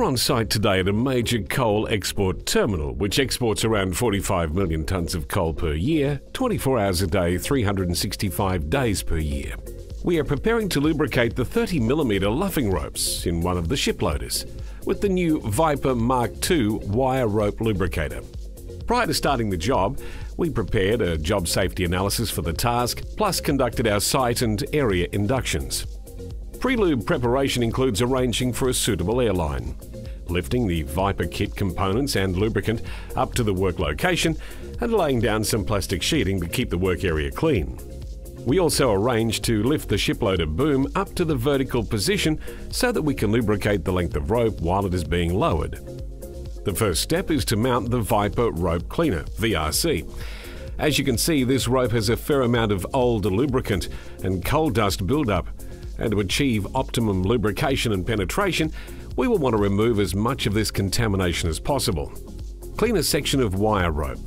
on site today at a major coal export terminal, which exports around 45 million tonnes of coal per year, 24 hours a day, 365 days per year. We are preparing to lubricate the 30mm luffing ropes in one of the ship loaders with the new Viper Mark II wire rope lubricator. Prior to starting the job, we prepared a job safety analysis for the task, plus conducted our site and area inductions. Pre-lube preparation includes arranging for a suitable airline, lifting the Viper kit components and lubricant up to the work location, and laying down some plastic sheeting to keep the work area clean. We also arranged to lift the shiploader boom up to the vertical position so that we can lubricate the length of rope while it is being lowered. The first step is to mount the Viper Rope Cleaner, VRC. As you can see, this rope has a fair amount of old lubricant and coal dust buildup, and to achieve optimum lubrication and penetration, we will want to remove as much of this contamination as possible. Clean a section of wire rope.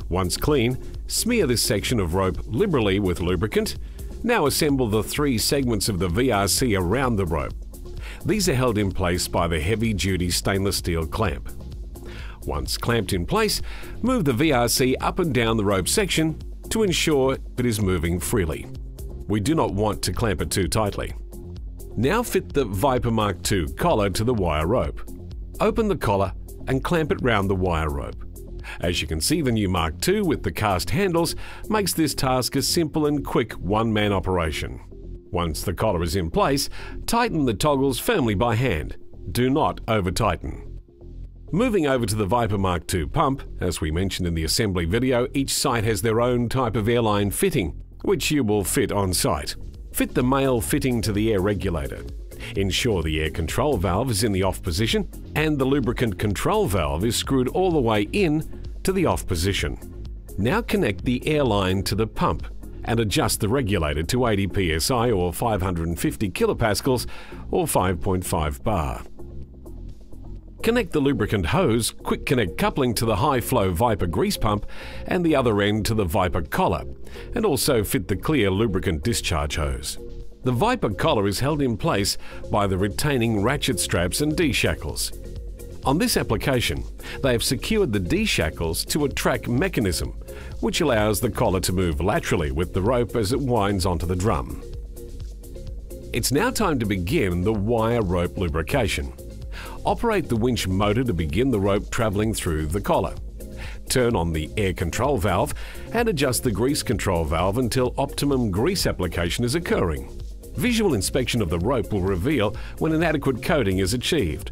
Once clean, smear this section of rope liberally with lubricant. Now assemble the 3 segments of the VRC around the rope. These are held in place by the heavy-duty stainless steel clamp. Once clamped in place, move the VRC up and down the rope section to ensure it is moving freely. We do not want to clamp it too tightly. Now fit the Viper Mark II collar to the wire rope. Open the collar and clamp it round the wire rope. As you can see, the new Mark II with the cast handles makes this task a simple and quick one-man operation. Once the collar is in place, tighten the toggles firmly by hand. Do not over-tighten. Moving over to the Viper Mark II pump, as we mentioned in the assembly video, each site has their own type of airline fitting, which you will fit on site. Fit the male fitting to the air regulator. Ensure the air control valve is in the off position and the lubricant control valve is screwed all the way in to the off position. Now connect the airline to the pump and adjust the regulator to 80 psi or 550 kilopascals or 5.5 bar. Connect the lubricant hose, quick connect coupling to the high-flow Viper grease pump and the other end to the Viper collar, and also fit the clear lubricant discharge hose. The Viper collar is held in place by the retaining ratchet straps and D-shackles. On this application, they have secured the D-shackles to a track mechanism, which allows the collar to move laterally with the rope as it winds onto the drum. It's now time to begin the wire rope lubrication. Operate the winch motor to begin the rope traveling through the collar. Turn on the air control valve and adjust the grease control valve until optimum grease application is occurring. Visual inspection of the rope will reveal when an adequate coating is achieved.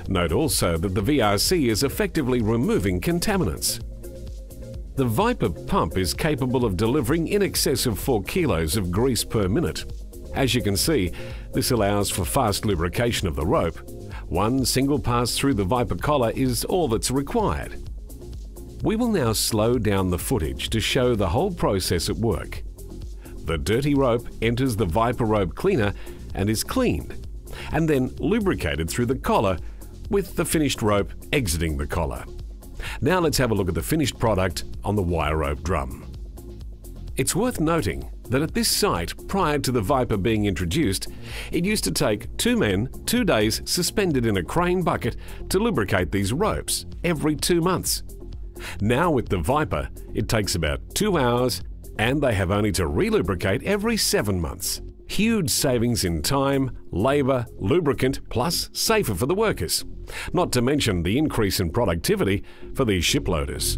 Note also that the VRC is effectively removing contaminants. The Viper pump is capable of delivering in excess of 4 kilos of grease per minute. As you can see, this allows for fast lubrication of the rope. One single pass through the Viper collar is all that's required. We will now slow down the footage to show the whole process at work. The dirty rope enters the Viper Rope Cleaner and is cleaned, and then lubricated through the collar, with the finished rope exiting the collar. Now let's have a look at the finished product on the wire rope drum. It's worth noting that at this site, prior to the Viper being introduced, it used to take 2 men, 2 days suspended in a crane bucket to lubricate these ropes every 2 months. Now with the Viper, it takes about 2 hours and they have only to relubricate every 7 months. Huge savings in time, labour, lubricant, plus safer for the workers. Not to mention the increase in productivity for these shiploaders.